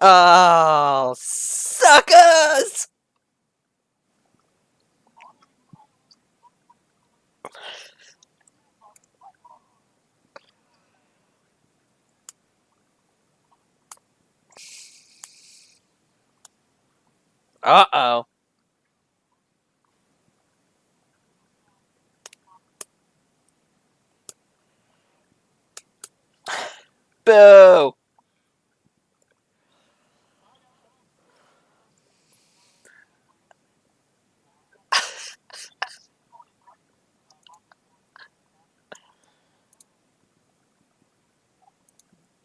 Oh, suckers! Uh-oh. Boo!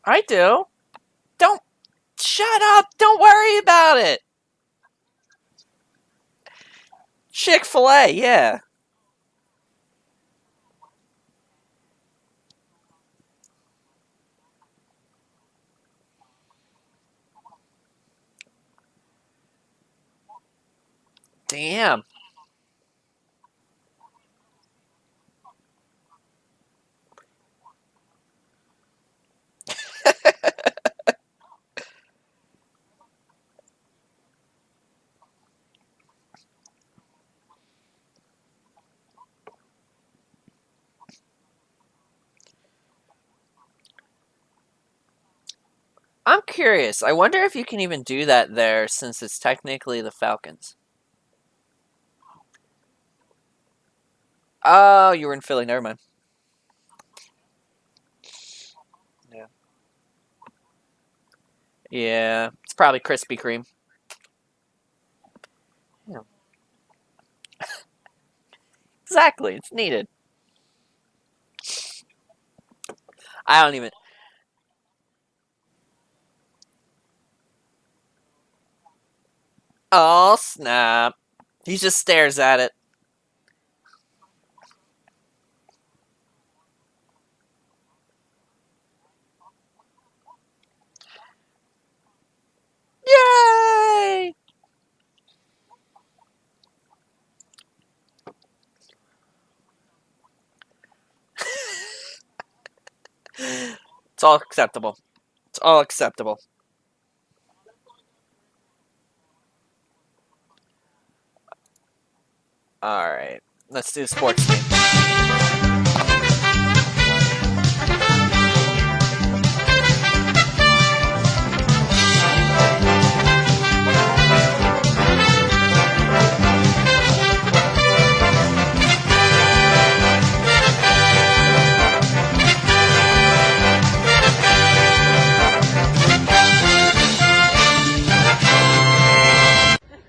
I do. Don't... Shut up! Don't worry about it! Chick-fil-A, yeah. Damn. I'm curious. I wonder if you can even do that there, since it's technically the Falcons. Oh, you were in Philly. Never mind. Yeah. Yeah. It's probably Krispy Kreme. Yeah. Exactly. It's needed. I don't even... Oh, snap. He just stares at it. Yay! It's all acceptable. It's all acceptable. Alright. Let's do sports team.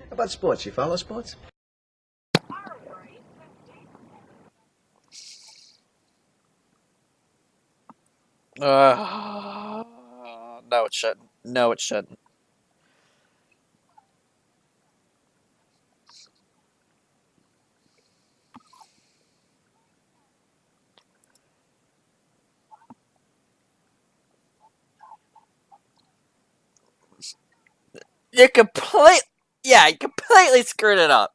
How about sports? You follow sports? No, it shouldn't. No, it shouldn't. You complete... Yeah, you completely screwed it up.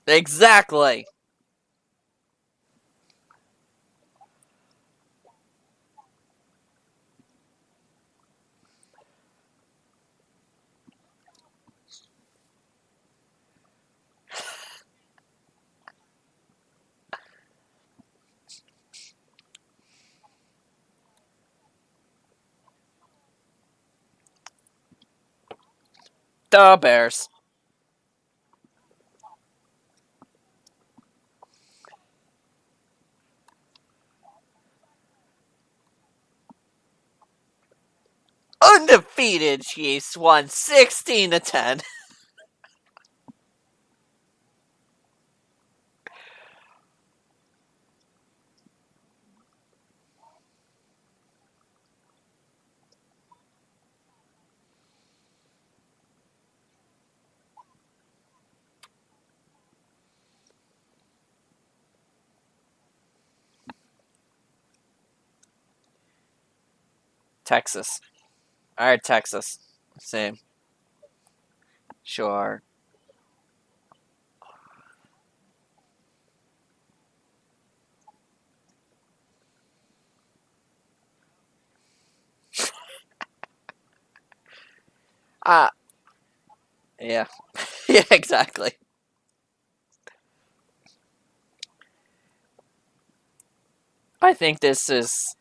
Exactly. The Bears. Undefeated Chiefs won 16-10. Texas. Alright, Texas. Same. Sure. Yeah. Yeah, exactly. I think this is...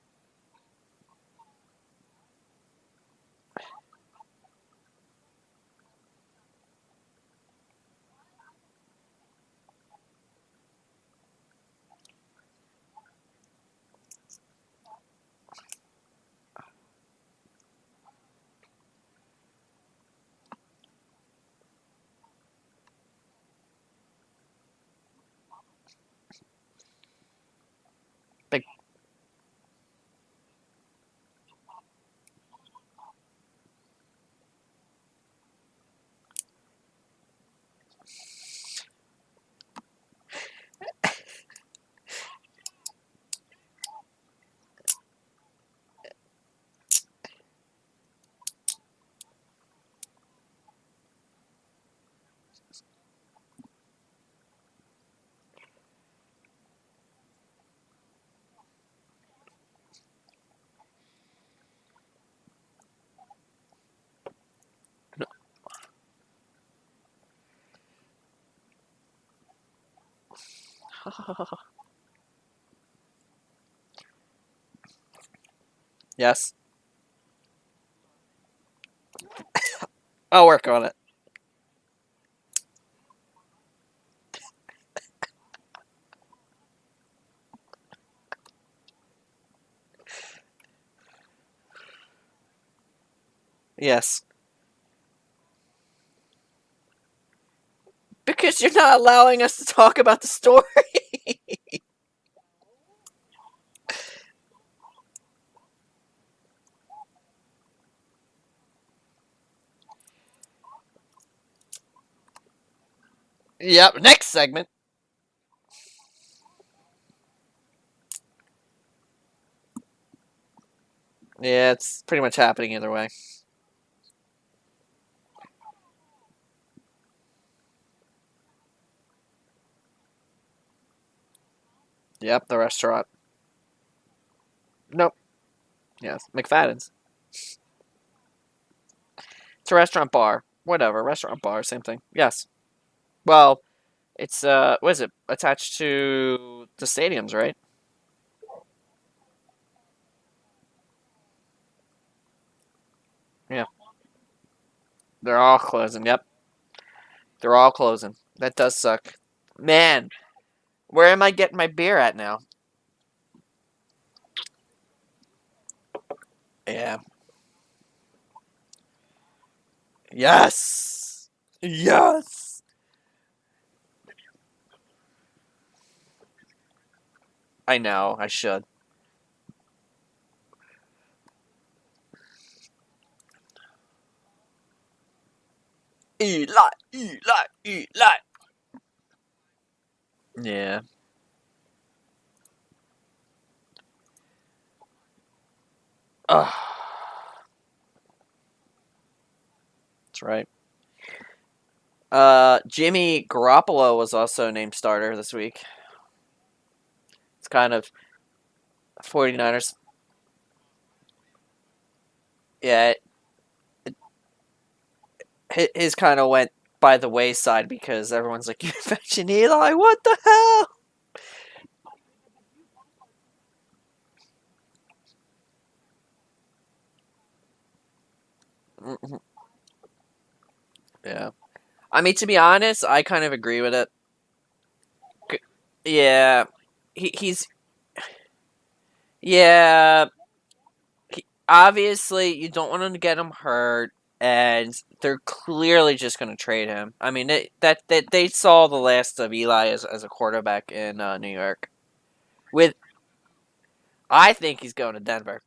Big... Yes. I'll work on it. Yes. Because you're not allowing us to talk about the story. Yep, next segment. Yeah, it's pretty much happening either way. Yep, the restaurant. Nope. Yes, McFadden's. It's a restaurant bar. Whatever, restaurant bar, same thing. Yes. Well, it's what is it? Attached to the stadiums, right? Yeah. They're all closing. Yep. They're all closing. That does suck. Man, where am I getting my beer at now? Yeah. Yes. Yes. I know. I should. Eli. Eli. Eli. Yeah. Ugh. That's right. Jimmy Garoppolo was also named starter this week. It's kind of 49ers. Yeah, his kind of went by the wayside because everyone's like, "You mentioned Eli? What the hell?" Mhm. Yeah, I mean, to be honest, I kind of agree with it. Yeah, he's yeah. Obviously, you don't want him to get him hurt, and they're clearly just going to trade him. I mean, that they saw the last of Eli as a quarterback in New York. With I think he's going to Denver.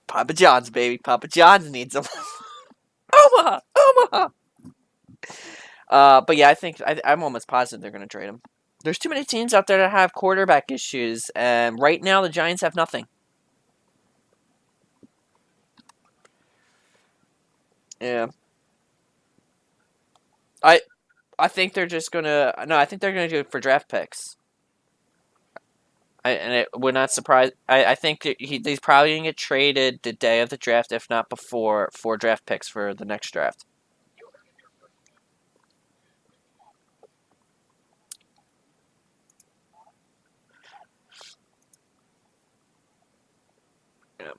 Papa John's, baby. Papa John's needs him. Omaha, Omaha. But yeah, I'm almost positive they're going to trade him. There's too many teams out there that have quarterback issues, and right now the Giants have nothing. Yeah, I I think they're just gonna no. I think they're gonna do it for draft picks. And it would not surprise. I think that he's probably gonna get traded the day of the draft, if not before, for draft picks for the next draft. Yeah.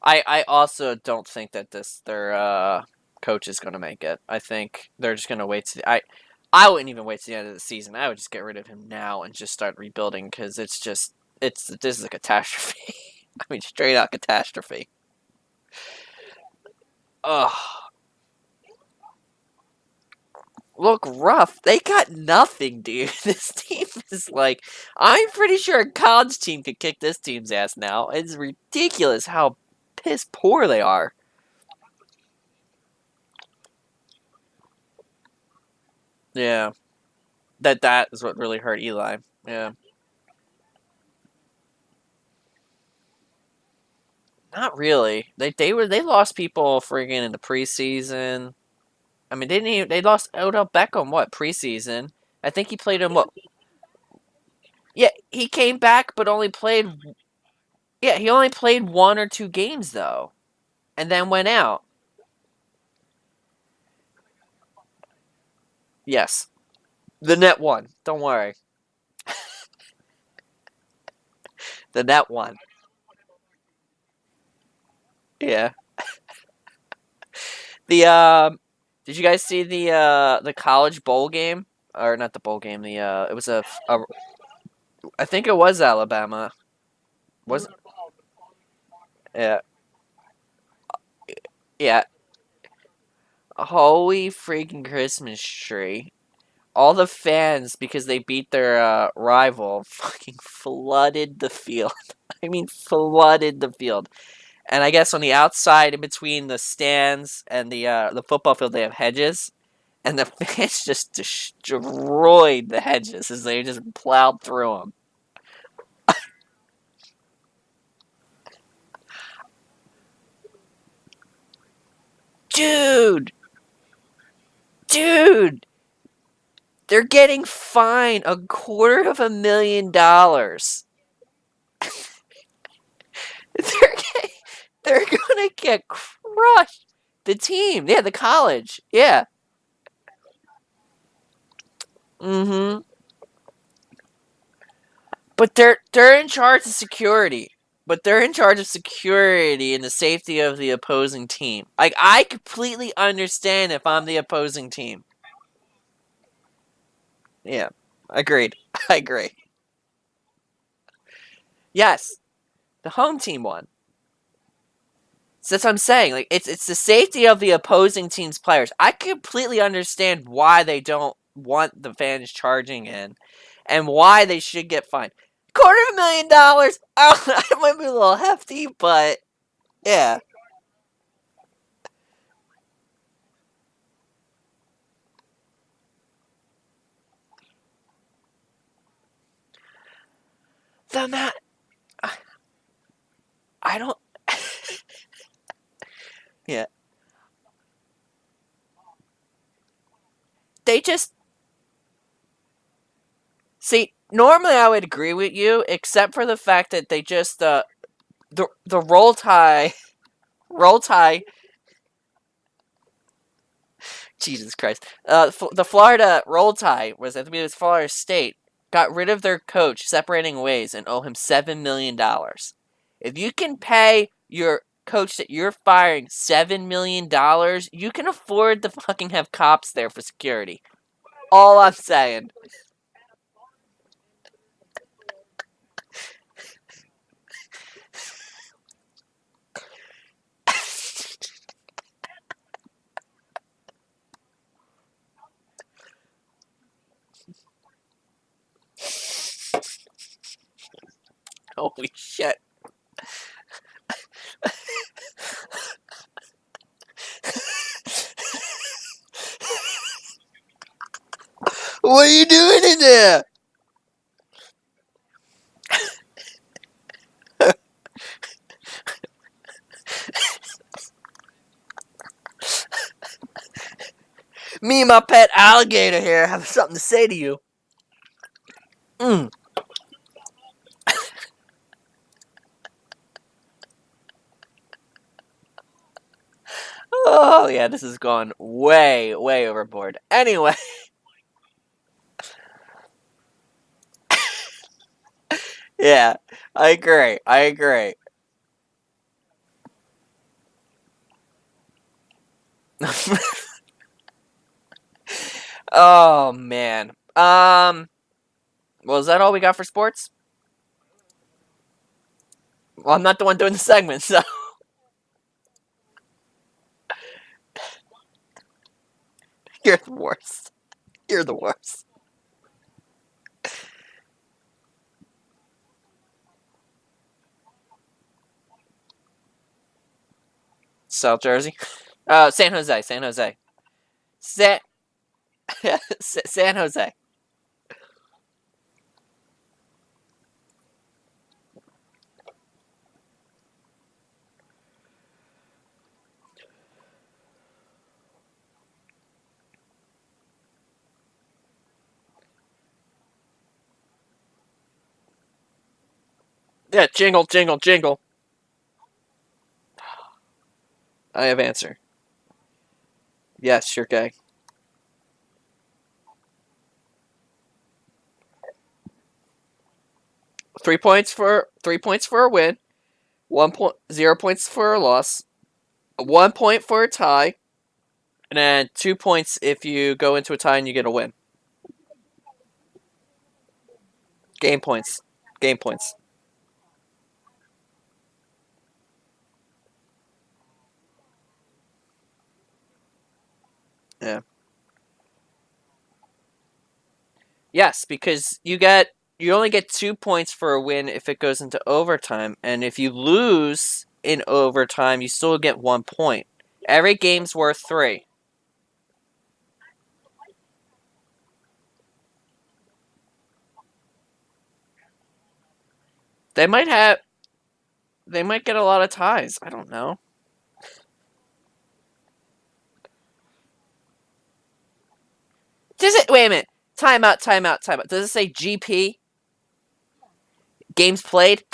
I also don't think that their coach is gonna make it. I think they're just gonna wait to I wouldn't even wait to the end of the season. I would just get rid of him now and just start rebuilding because this is a catastrophe. I mean, straight out catastrophe. Ugh. Look rough. They got nothing, dude. This team is like, I'm pretty sure a college team could kick this team's ass now. It's ridiculous how piss poor they are. Yeah, that is what really hurt Eli. Yeah, not really. They lost people friggin' in the preseason. I mean, they lost Odell Beckham what preseason? I think he played him what? Yeah, he came back, but only played. Yeah, he only played 1 or 2 games though, and then went out. Yes, the net won. Don't worry, the net won. Yeah. The did you guys see the college bowl game or not the bowl game? The it was a I think it was Alabama. Was yeah yeah. Holy freaking Christmas tree! All the fans because they beat their rival fucking flooded the field. I mean, flooded the field. And I guess on the outside, in between the stands and the football field, they have hedges, and the fans just destroyed the hedges as they just plowed through them. Dude, dude, they're getting fined $250,000. they're getting, they're gonna get crushed. The team, yeah, the college, yeah. Mm-hmm. But they're in charge of security. But they're in charge of security and the safety of the opposing team. Like I completely understand if I'm the opposing team. Yeah, agreed. I agree. Yes, the home team won. So that's what I'm saying. Like it's the safety of the opposing team's players. I completely understand why they don't want the fans charging in, and why they should get fined. $250,000. Oh, it might be a little hefty, but yeah. Then that I don't. Yeah, they just see. Normally, I would agree with you, except for the fact that they just the roll tie, roll tie. Jesus Christ, the Florida roll tie was I think it was Florida State got rid of their coach, separating ways, and owe him $7 million. If you can pay your coach that you're firing $7 million, you can afford to fucking have cops there for security. All I'm saying. Holy shit. What are you doing in there? Me and my pet alligator here have something to say to you. Oh, yeah, this has gone way, way overboard. Anyway. Yeah, I agree. I agree. Oh, man. Well, is that all we got for sports? Well, I'm not the one doing the segment, so. You're the worst. You're the worst. South Jersey? San Jose. San Jose. San, San Jose. Yeah, jingle, jingle, jingle. I have answer. Yes, you're gay. 3 points for a win. 1 point 0 points for a loss. 1 point for a tie, and then 2 points if you go into a tie and you get a win. Game points. Game points. Yeah. Yes, because you only get 2 points for a win if it goes into overtime, and if you lose in overtime, you still get 1 point. Every game's worth 3. They might have. They might get a lot of ties. I don't know. Does it? Wait a minute. Time out. Time out. Time out. Does it say GP? Games played.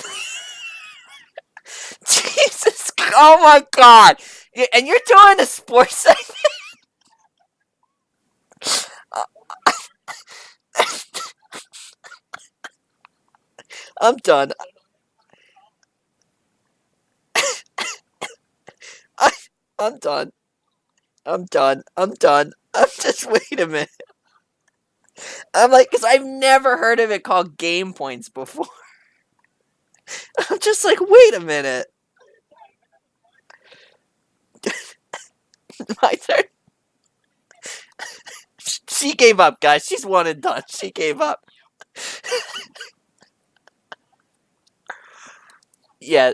Jesus. Oh my God. And you're doing a sports segment. I'm done. I, I'm done. I'm done. I'm done. I'm just. Wait a minute. I'm like, because I've never heard of it called game points before. I'm just like, wait a minute. My turn. She gave up, guys. She's one and done. She gave up. Yeah,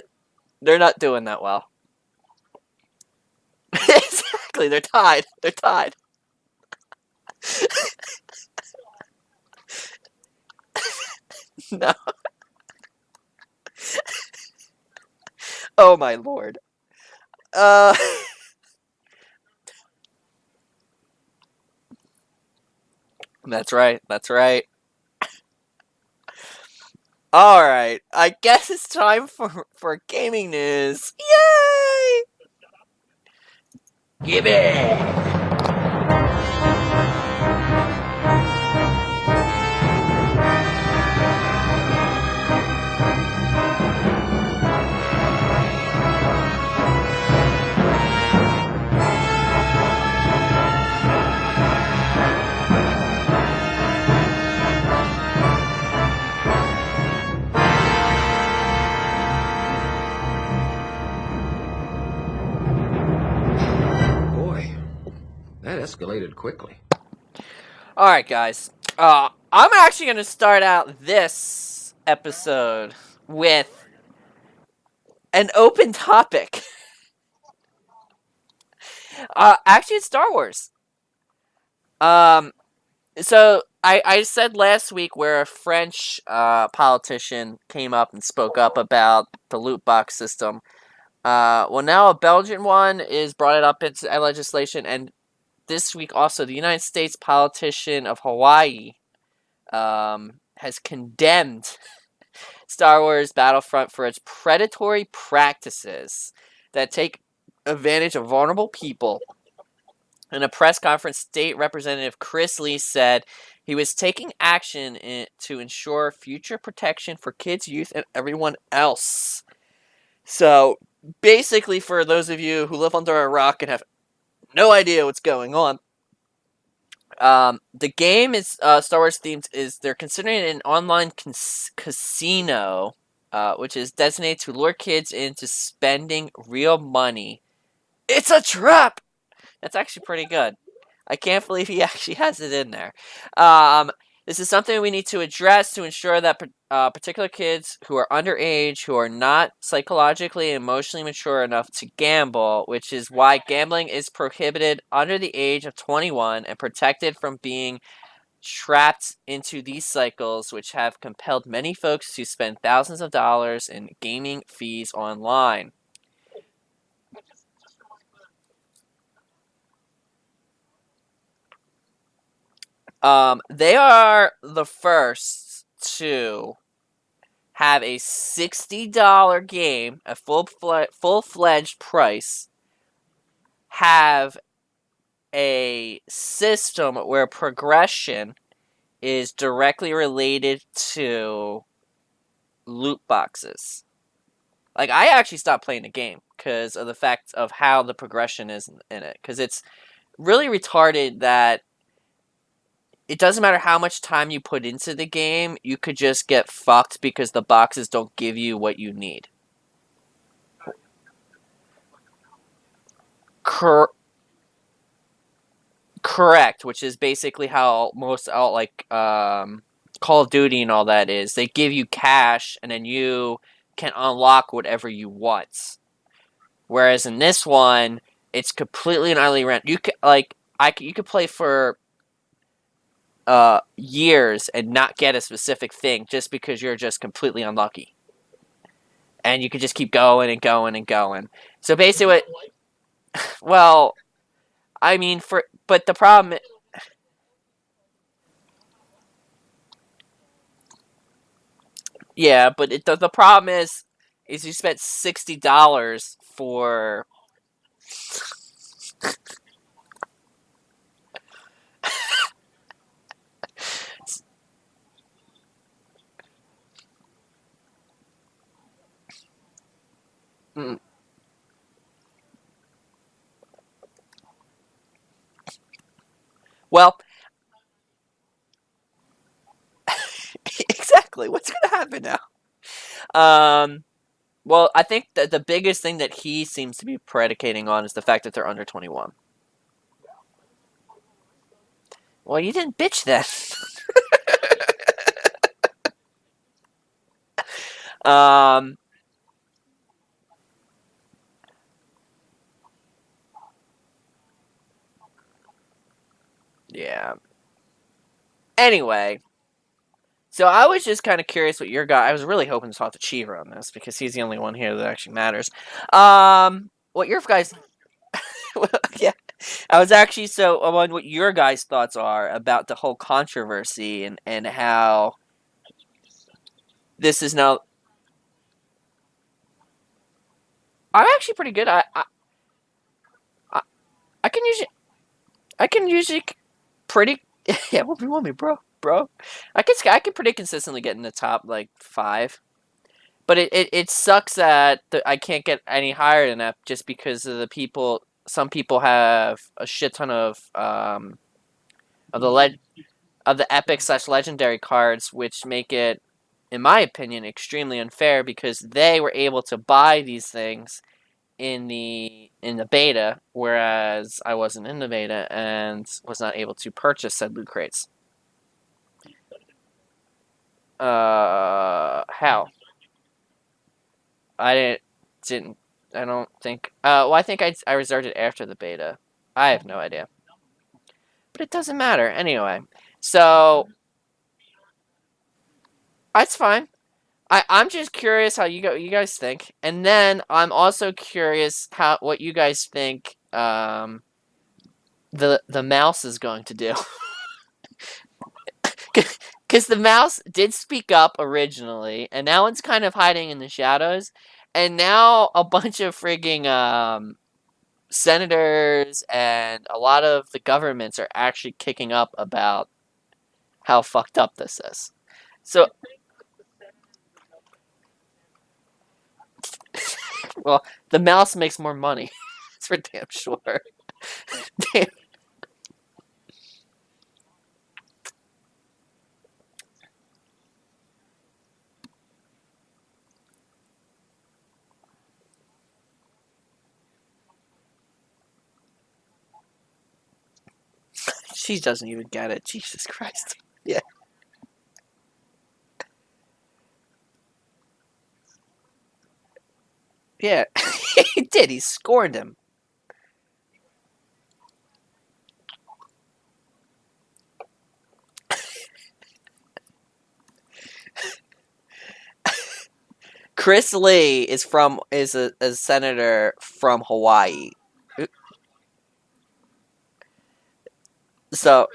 they're not doing that well. Exactly. They're tied. They're tied. No. Oh my lord. Uh. That's right. That's right. All right. I guess it's time for gaming news. Yay! Gibby. Boy, that escalated quickly. All right, guys. I'm actually gonna start out this episode with an open topic. Actually, it's Star Wars. Um, so I said last week where a French politician came up and spoke up about the loot box system. Well, now a Belgian one is brought it up into legislation, and this week also the United States politician of Hawaii has condemned Star Wars Battlefront for its predatory practices that take advantage of vulnerable people. In a press conference, State Representative Chris Lee said he was taking action to ensure future protection for kids, youth, and everyone else. So, basically, for those of you who live under a rock and have no idea what's going on, the game is Star Wars themed. Is they're considering it an online casino, which is designated to lure kids into spending real money. It's a trap. That's actually pretty good. I can't believe he actually has it in there. This is something we need to address to ensure that particular kids who are underage, who are not psychologically and emotionally mature enough to gamble, which is why gambling is prohibited under the age of 21 and protected from being trapped into these cycles, which have compelled many folks to spend thousands of dollars in gaming fees online. They are the first to have a $60 game, a full-fledged price, have a system where progression is directly related to loot boxes. Like, I actually stopped playing the game because of the fact of how the progression is in it. Because it's really retarded that it doesn't matter how much time you put into the game, you could just get fucked because the boxes don't give you what you need. Correct, which is basically how most Call of Duty and all that is. They give you cash, and then you can unlock whatever you want. Whereas in this one, it's completely and utterly random. You could play for years and not get a specific thing just because you're just completely unlucky. And you could just keep going and going and going. So basically, well, I mean, but the problem, yeah, but the problem is you spent $60 for. Mm, well, exactly. What's gonna happen now? Well, I think that the biggest thing that he seems to be predicating on is the fact that they're under 21. Well, you didn't bitch then. um, yeah. Anyway, so I was just kind of curious what your guy. I was really hoping to talk to Cheever on this because he's the only one here that actually matters. What your guys? Yeah, I was actually I wonder what your guys' thoughts are about the whole controversy and how this is now. I'm actually pretty good. I, I can usually pretty. Yeah, what do you want me, bro? I can pretty consistently get in the top like 5. But it sucks that I can't get any higher than that just because of the people. Some people have a shit ton of of the epic / legendary cards, which make it, in my opinion, extremely unfair because they were able to buy these things in the beta, whereas I wasn't in the beta and was not able to purchase said loot crates. How? I didn't. I don't think. Well, I think I reserved it after the beta. I have no idea, but it doesn't matter anyway. So that's fine. I'm just curious how you guys think, and then I'm also curious what you guys think. The mouse is going to do. Because the mouse did speak up originally, and now it's kind of hiding in the shadows. And now a bunch of frigging senators and a lot of the governments are actually kicking up about how fucked up this is. So, well, the mouse makes more money. That's for damn sure. Damn. She doesn't even get it. Jesus Christ. Yeah. Yeah. He did. He scorned him. Chris Lee is a senator from Hawaii. So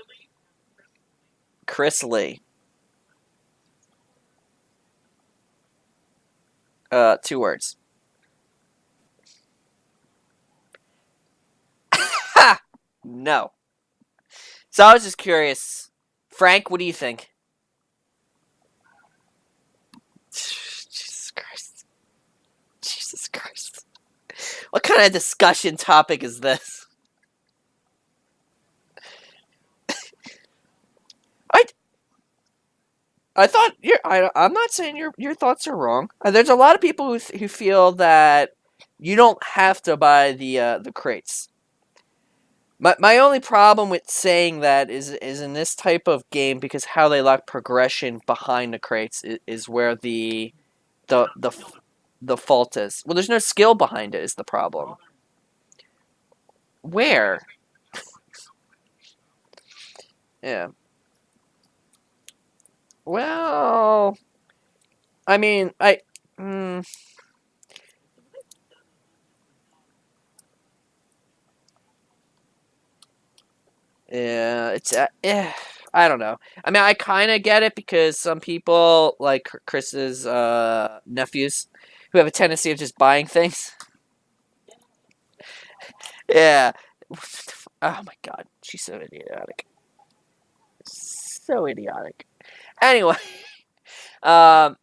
Chris Lee. 2 words. Ha! No. So I was just curious. Frank, what do you think? Jesus Christ. Jesus Christ. What kind of discussion topic is this? I I thought I'm not saying your thoughts are wrong. There's a lot of people who feel that you don't have to buy the crates. My only problem with saying that is in this type of game, because how they lock progression behind the crates is where the the the fault is. Well, there's no skill behind it is the problem. Where? Yeah. Well, I mean, yeah, it's I don't know. I mean, I kind of get it because some people like Chris's nephews who have a tendency of just buying things. Yeah. Oh my god, she's so idiotic. So idiotic. Anyway, um,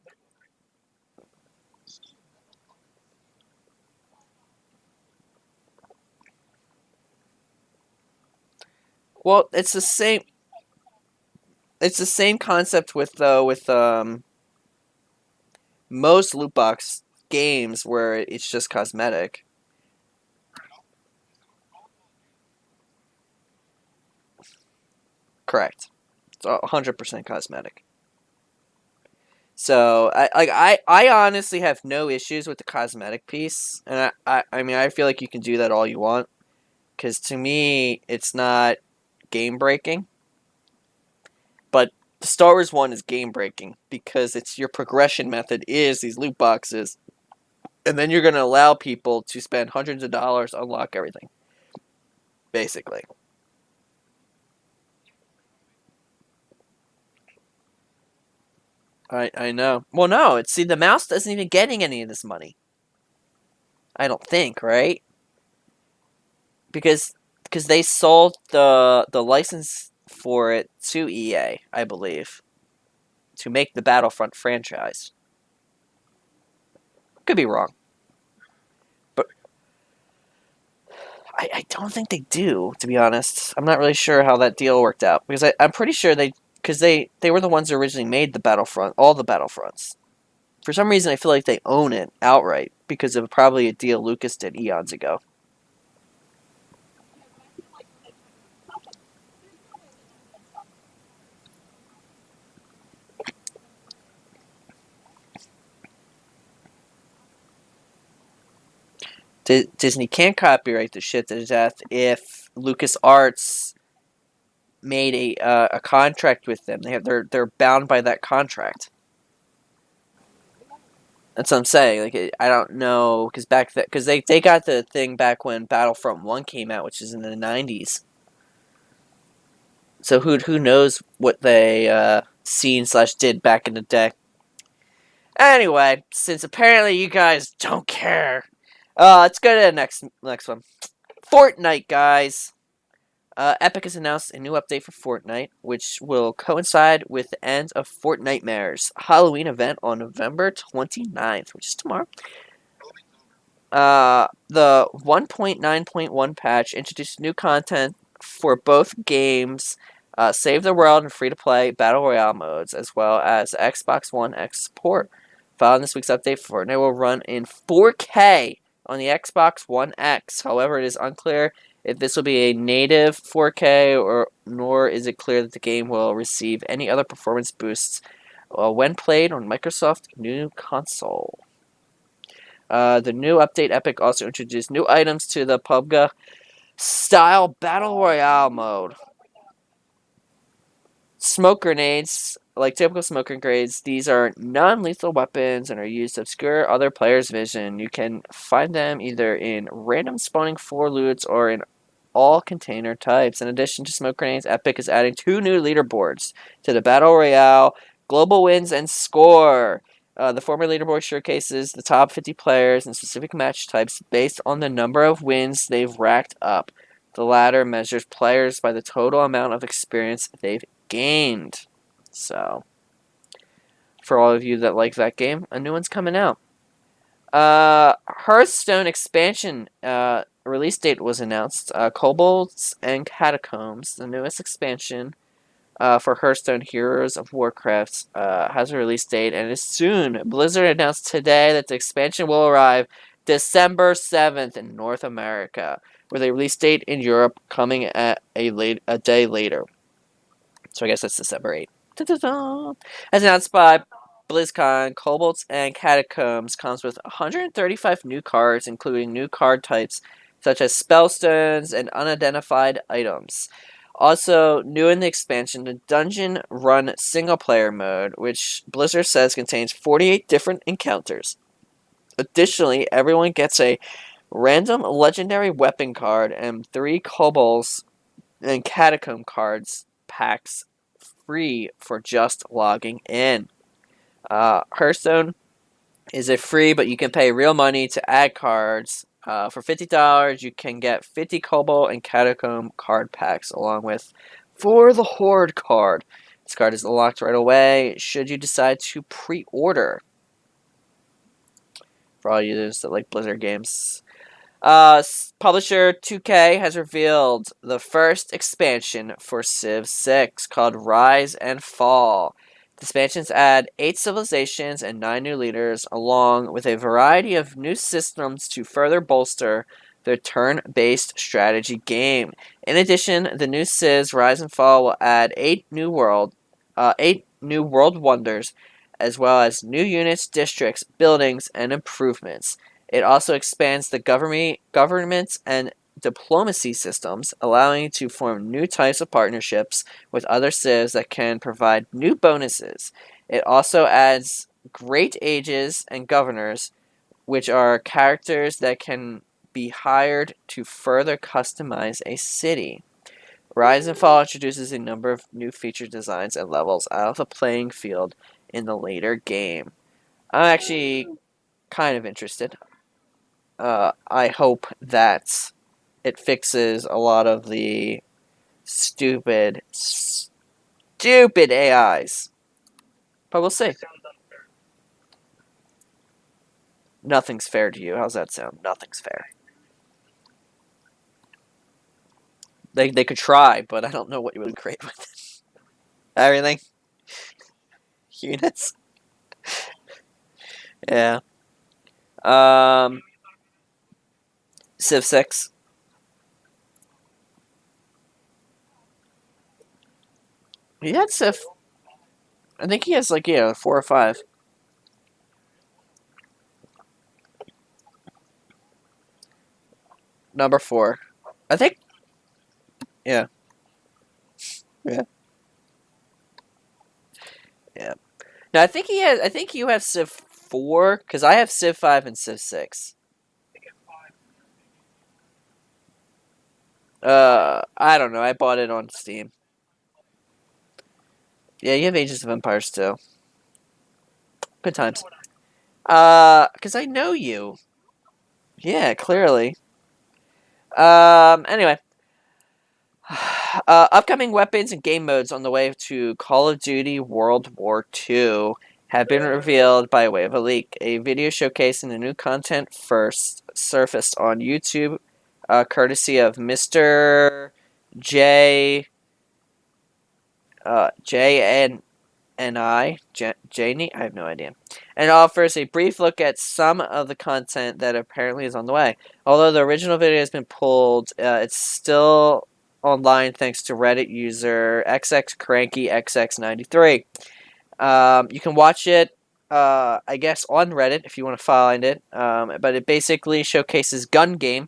well, it's the same. It's the same concept with most loot box games where it's just cosmetic. Correct. It's 100% cosmetic. So I honestly have no issues with the cosmetic piece, and I mean I feel like you can do that all you want, because to me it's not game breaking, but the Star Wars one is game breaking because it's your progression method is these loot boxes, and then you're gonna allow people to spend hundreds of dollars to unlock everything, basically. I know. Well, no, it's see the mouse doesn't even getting any of this money. I don't think, right? Because they sold the license for it to EA, I believe, to make the Battlefront franchise. Could be wrong, but I don't think they do. To be honest, I'm not really sure how that deal worked out because I'm pretty sure they were the ones who originally made the Battlefront, all the Battlefronts. For some reason, I feel like they own it outright because of probably a deal Lucas did eons ago. Disney can't copyright the shit to death if Lucas Arts made a contract with them. They're bound by that contract. That's what I'm saying. Like I don't know because they got the thing back when Battlefront 1 came out, which is in the 90s. So who knows what they seen slash did back in the day. Anyway, since apparently you guys don't care, let's go to the next one. Fortnite, guys. Epic has announced a new update for Fortnite, which will coincide with the end of Fortnitemares Halloween event on November 29th, which is tomorrow. The 1.9.1 patch introduced new content for both games, Save the World and free-to-play Battle Royale modes, as well as Xbox One X support. Following this week's update, Fortnite will run in 4K on the Xbox One X. However, it is unclear if this will be a native 4K, nor is it clear that the game will receive any other performance boosts when played on Microsoft's new console. The new update, Epic also introduced new items to the PUBG style Battle Royale mode. Smoke grenades, like typical smoke grenades, these are non-lethal weapons and are used to obscure other players' vision. You can find them either in random spawning floor loots or in all container types. In addition to smoke grenades, Epic is adding 2 new leaderboards to the Battle Royale: Global Wins and Score. The former leaderboard showcases the top 50 players in specific match types based on the number of wins they've racked up. The latter measures players by the total amount of experience they've gained. So, for all of you that like that game, a new one's coming out. Hearthstone expansion release date was announced. Kobolds and Catacombs, the newest expansion for Hearthstone Heroes of Warcraft, has a release date and is soon. Blizzard announced today that the expansion will arrive December 7th in North America, with a release date in Europe coming at a day later. So I guess that's December 8th. Da-da-da. As announced by BlizzCon, Kobolds and Catacombs comes with 135 new cards, including new card types such as spellstones and unidentified items. Also, new in the expansion, the Dungeon Run single-player mode, which Blizzard says contains 48 different encounters. Additionally, everyone gets a random legendary weapon card and 3 Kobolds and Catacomb cards packs free for just logging in. Hearthstone is a free, but you can pay real money to add cards. For $50, you can get 50 Kobold and Catacomb card packs, along with For the Horde card. This card is unlocked right away should you decide to pre-order. For all users that like Blizzard games. Publisher 2K has revealed the first expansion for Civ 6 called Rise and Fall. The expansions add 8 civilizations and 9 new leaders, along with a variety of new systems to further bolster their turn-based strategy game. In addition, the new Civs Rise and Fall will add 8 new world wonders, as well as new units, districts, buildings, and improvements. It also expands the government and diplomacy systems, allowing you to form new types of partnerships with other civs that can provide new bonuses. It also adds Great Ages and Governors, which are characters that can be hired to further customize a city. Rise and Fall introduces a number of new feature designs and levels out of the playing field in the later game. I'm actually kind of interested. I hope that it fixes a lot of the stupid AIs. But we'll see. Nothing's fair to you. How's that sound? Nothing's fair. They could try, but I don't know what you would create with it. Everything. Units. Yeah. Civ 6. He had Civ. I think he has 4 or 5. Number 4. I think. Yeah. Yeah. Yeah. Now I think he has. I think you have Civ 4 because I have Civ 5 and Civ 6. I don't know. I bought it on Steam. Yeah, you have Ages of Empires too. Good times. Because I know you. Yeah, clearly. Anyway. Upcoming weapons and game modes on the way to Call of Duty World War II have been revealed by way of a leak. A video showcasing the new content first surfaced on YouTube, courtesy of Mr. J. Janie. I have no idea, and offers a brief look at some of the content that apparently is on the way. Although the original video has been pulled, it's still online thanks to Reddit user XXCrankyXX93. You can watch it, I guess, on Reddit if you want to find it. But it basically showcases gun game,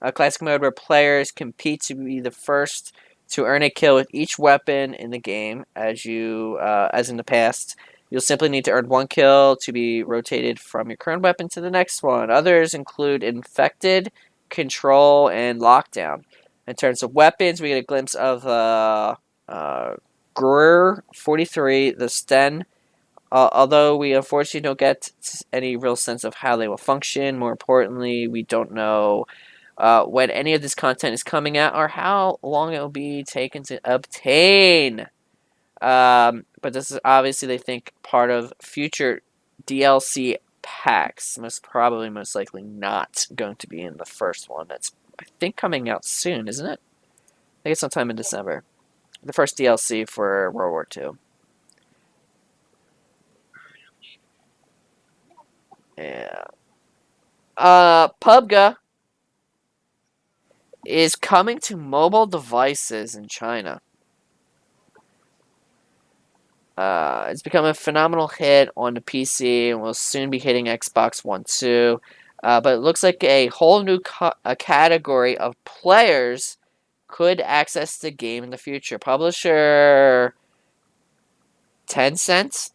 a classic mode where players compete to be the first to earn a kill with each weapon in the game. As in the past, you'll simply need to earn one kill to be rotated from your current weapon to the next one. Others include Infected, Control, and Lockdown. In terms of weapons, we get a glimpse of Gruer 43, the Sten. Although we unfortunately don't get any real sense of how they will function. More importantly, we don't know when any of this content is coming out or how long it will be taken to obtain. But this is obviously, they think, part of future DLC packs. Most likely not going to be in the first one. That's, I think, coming out soon, isn't it? I think it's sometime in December. The first DLC for World War II. Yeah. PUBG is coming to mobile devices in China. It's become a phenomenal hit on the PC and will soon be hitting Xbox One too. But it looks like a whole new category of players could access the game in the future. Publisher Tencent,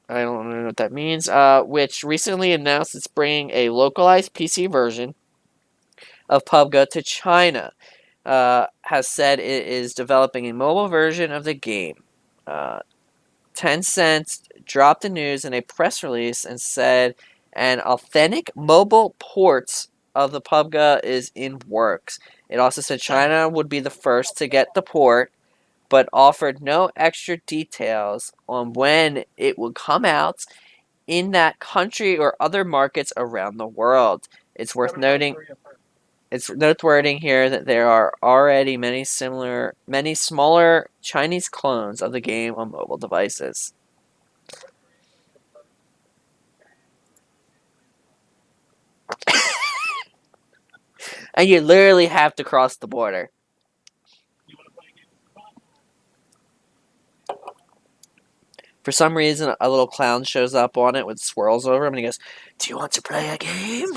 I don't know what that means, which recently announced it's bringing a localized PC version of PUBG to China, has said it is developing a mobile version of the game. Tencent dropped the news in a press release and said an authentic mobile port of the PUBG is in works. It also said China would be the first to get the port, but offered no extra details on when it would come out in that country or other markets around the world. It's worth noting. It's noteworthy here that there are already many smaller Chinese clones of the game on mobile devices. And you literally have to cross the border. For some reason, a little clown shows up on it with swirls over him, and he goes, "Do you want to play a game?"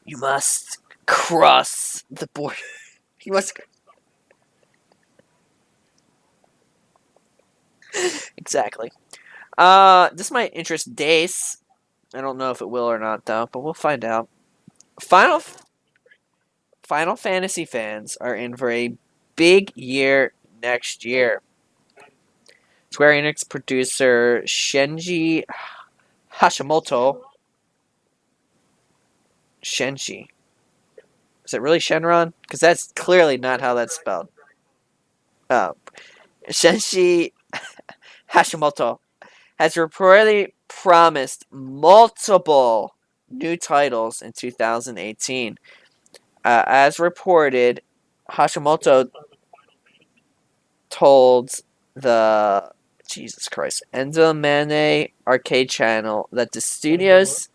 You must cross the border. You must. Exactly. This might interest Dace. I don't know if it will or not, though, but we'll find out. Final Fantasy fans are in for a big year next year. Square Enix producer Shenji Hashimoto. Shenji. Is it really Shenron? Because that's clearly not how that's spelled. Oh. Shenji Hashimoto has reportedly promised multiple new titles in 2018. As reported, Hashimoto told the Jesus Christ Endamane arcade channel that the studio's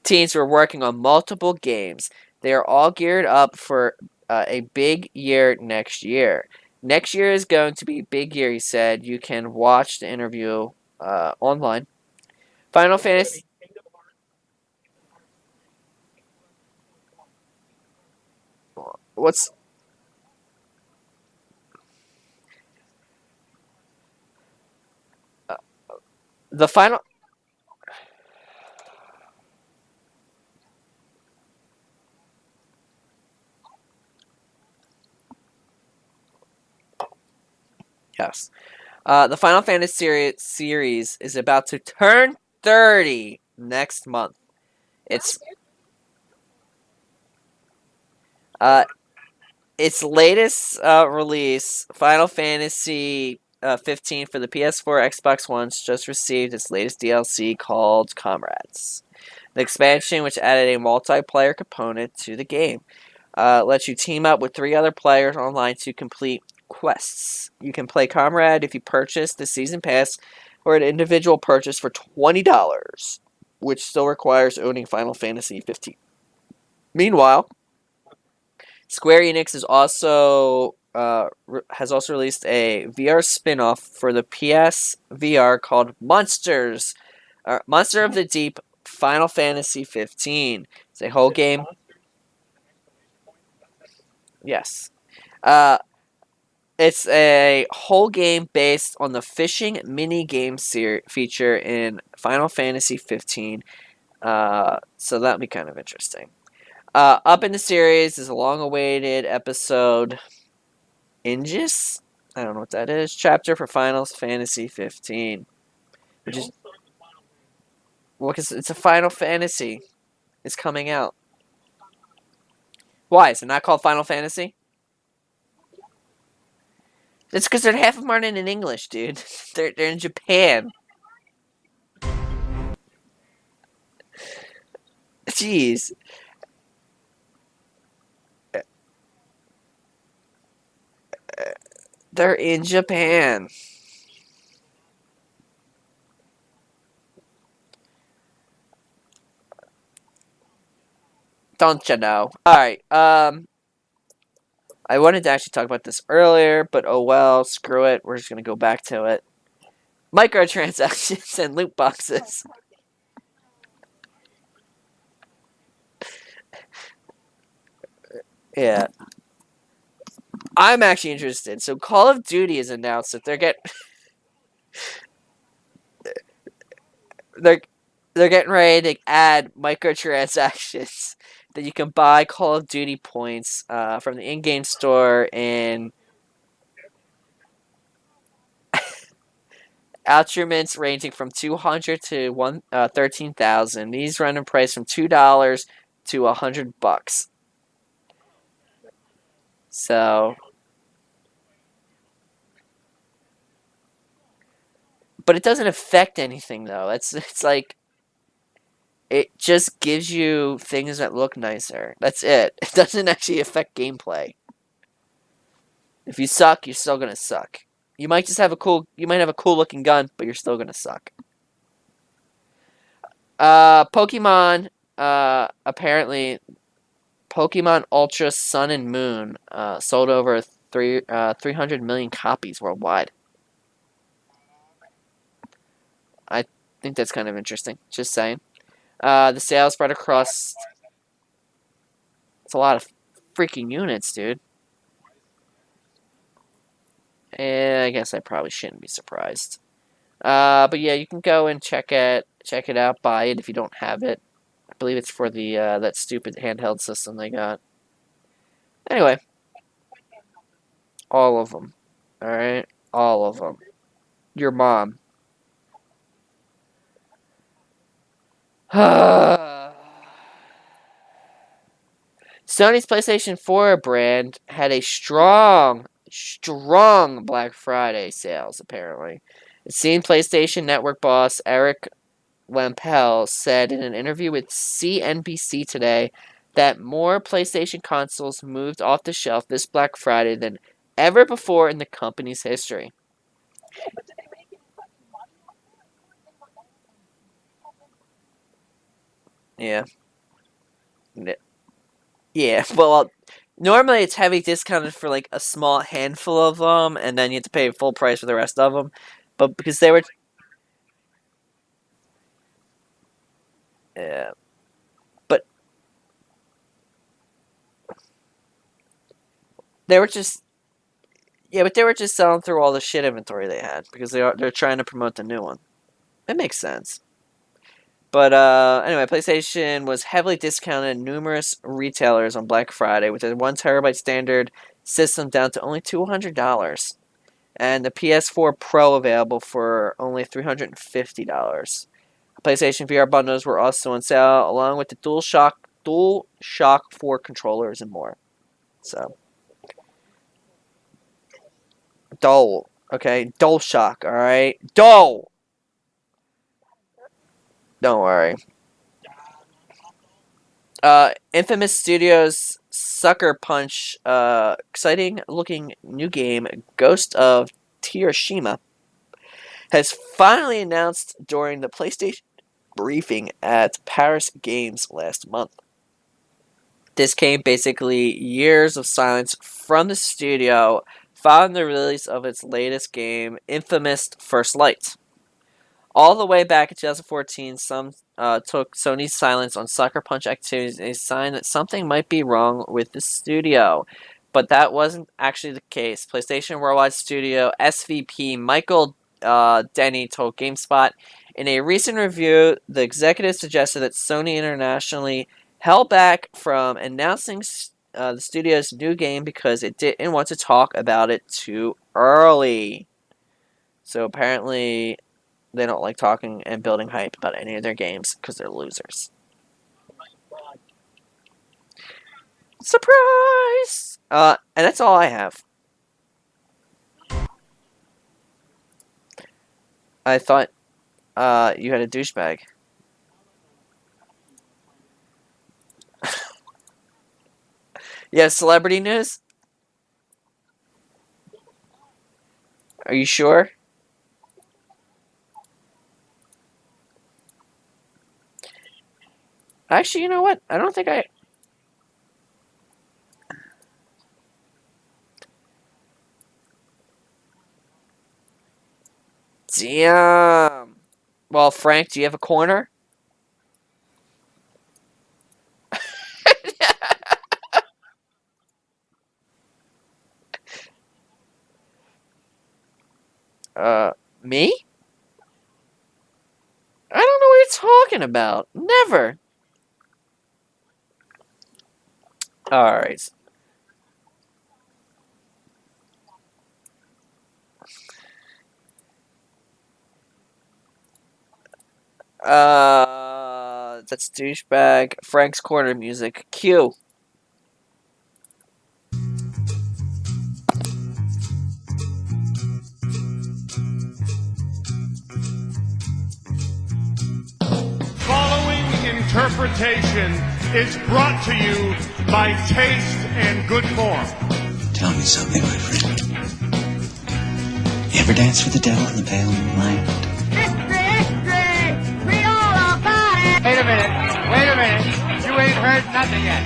teams were working on multiple games. They are all geared up for a big year next year. Next year is going to be a big year, he said. You can watch the interview online. Final Fantasy. What's the final? Yes. The Final Fantasy series is about to turn 30 next month. It's its latest release, Final Fantasy 15 for the PS4, Xbox One, just received its latest DLC called Comrades. The expansion, which added a multiplayer component to the game, lets you team up with 3 other players online to complete quests. You can play Comrade if you purchase the season pass or an individual purchase for $20, which still requires owning Final Fantasy 15. Meanwhile, Square Enix is also has also released a VR spin-off for the PS VR called Monster of the Deep Final Fantasy 15. It's a whole game. Yes. It's a whole game based on the fishing mini game feature in Final Fantasy 15. So that'll be kind of interesting. Up in the series is a long-awaited episode, Ingis? I don't know what that is. Chapter for Final Fantasy 15. Which is... Well, because it's a Final Fantasy. It's coming out. Why? Is it not called Final Fantasy? It's because half of them aren't in English, dude. They're in Japan. Jeez. They're in Japan. Don't you know? Alright, I wanted to actually talk about this earlier, but oh well, screw it. We're just going to go back to it. Microtransactions and loot boxes. Yeah. I'm actually interested. So Call of Duty has announced that they're getting ready to add microtransactions that you can buy Call of Duty points from the in-game store and instruments ranging from 200 to 13,000. These run in price from $2 to $100. So, but it doesn't affect anything though. It's like it just gives you things that look nicer. That's it. It doesn't actually affect gameplay. If you suck, you're still gonna suck. You might have a cool looking gun, but you're still gonna suck. Pokemon. Apparently, Pokemon Ultra Sun and Moon sold over 300 million copies worldwide. I think that's kind of interesting. Just saying. The sales spread across... It's a lot of freaking units, dude. And I guess I probably shouldn't be surprised. But yeah, you can go and check it out, buy it if you don't have it. I believe it's for the that stupid handheld system they got. Anyway, all of them. All right, all of them. Your mom. Sony's PlayStation 4 brand had a strong Black Friday sales, apparently. It seemed PlayStation Network boss Eric Lampel said in an interview with CNBC today that more PlayStation consoles moved off the shelf this Black Friday than ever before in the company's history. Yeah. Yeah, well, normally it's heavy discounted for like a small handful of them, and then you have to pay full price for the rest of them. But because they were... Yeah. But they were just... Yeah, but they were just selling through all the shit inventory they had because they're trying to promote the new one. It makes sense. But anyway, PlayStation was heavily discounted in numerous retailers on Black Friday with a 1 terabyte standard system down to only $200. and the PS4 Pro available for only $350. PlayStation VR bundles were also on sale, along with the DualShock 4 controllers and more. So, Dole, okay, DualShock, all right, Dole. Don't worry. Infamous Studios' Sucker Punch, exciting looking new game, Ghost of Tsushima, has finally announced during the PlayStation briefing at Paris Games last month. This came basically years of silence from the studio following the release of its latest game, Infamous First Light. All the way back in 2014, some took Sony's silence on Sucker Punch activities as a sign that something might be wrong with the studio. But that wasn't actually the case. PlayStation Worldwide Studio SVP Michael Denny told GameSpot in a recent review, the executive suggested that Sony internationally held back from announcing the studio's new game because it didn't want to talk about it too early. So apparently they don't like talking and building hype about any of their games because they're losers. Surprise! And that's all I have. I thought you had a douchebag. Yeah, celebrity news? Are you sure? Actually, you know what? I don't think I... Damn. Well, Frank, do you have a corner? Me? I don't know what you're talking about. Never. Alright. That's douchebag. Frank's corner music. Cue. Following interpretation is brought to you by Taste and Good Form. Tell me something, my friend. You ever dance with the devil in the pale moonlight? History! We all about it! Wait a minute. You ain't heard nothing yet.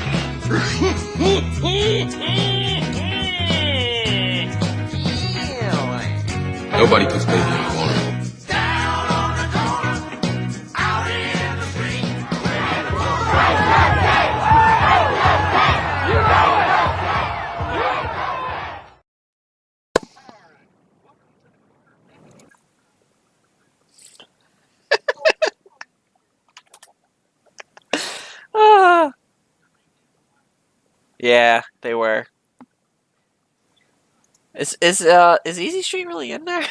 Nobody puts baby in the corner. Yeah, they were. Is Easy Street really in there?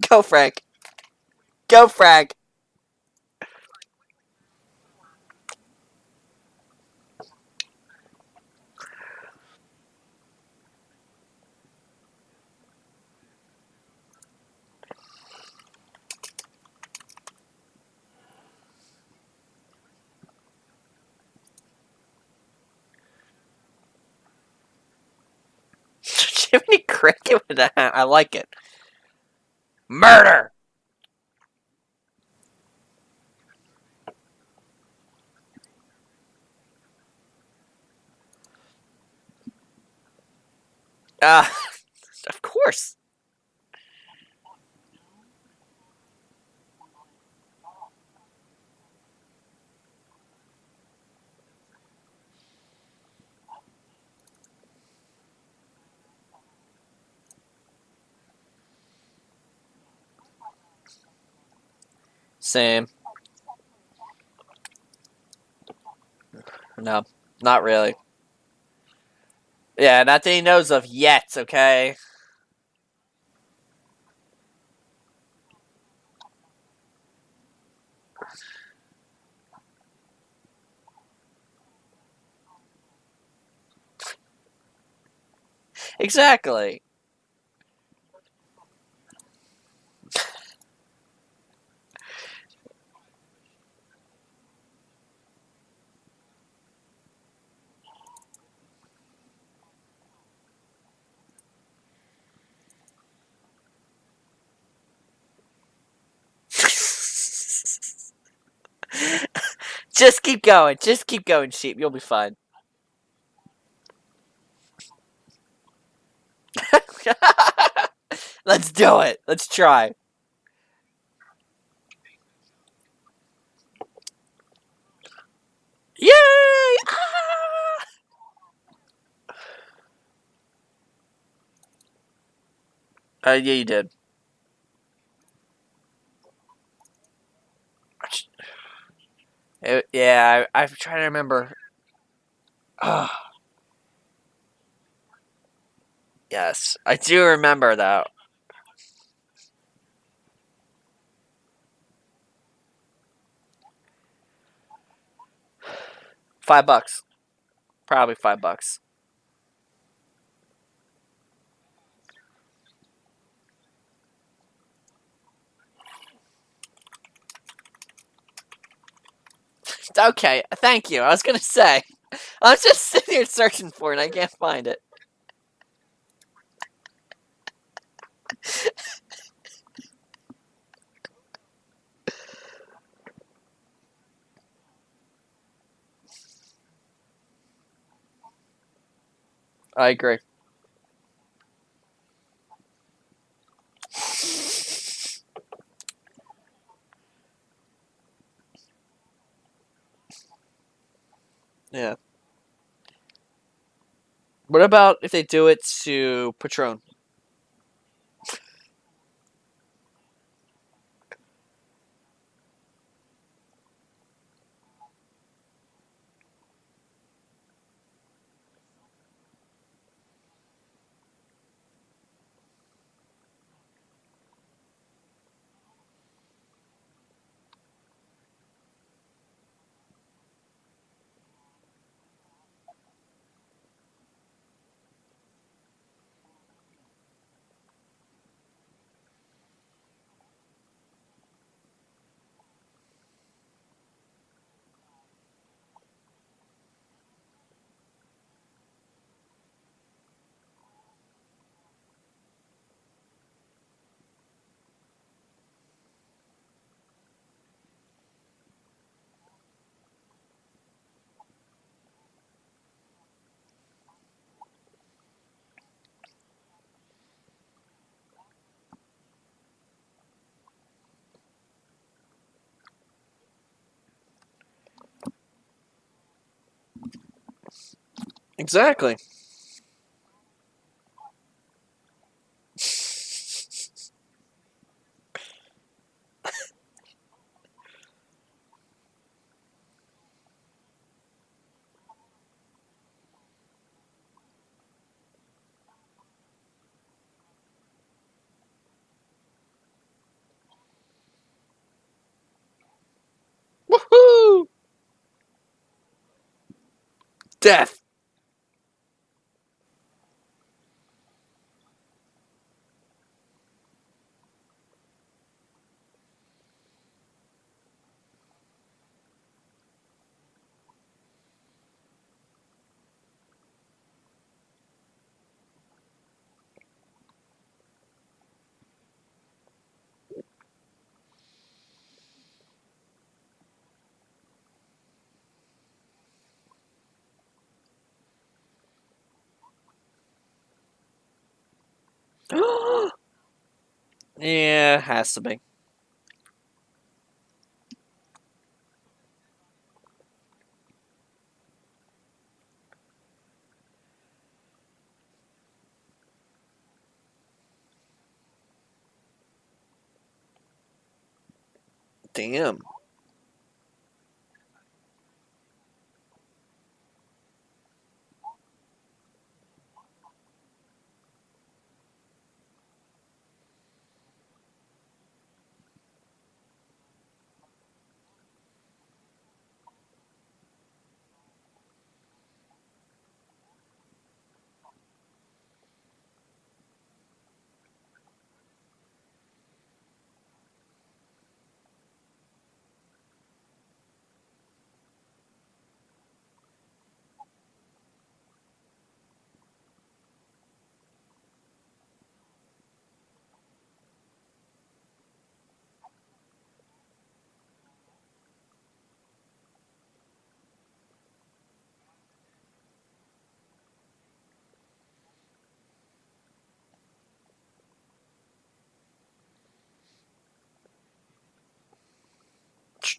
Go, Frank. Go, Frank. Jiminy Cricket with that. I like it. Murder. Of course. Same. No, not really. Yeah, not that he knows of yet, okay? Exactly. Just keep going. Just keep going, sheep. You'll be fine. Let's do it. Let's try. Yay! Ah! Yeah, you did. Yeah, I'm trying to remember. Yes, I do remember that. $5. Probably $5. Okay, thank you. I was gonna say. I was just sitting here searching for it and I can't find it. I agree. Yeah. What about if they do it to Patron? Exactly. Woohoo! Death. Yeah, has to be. Damn.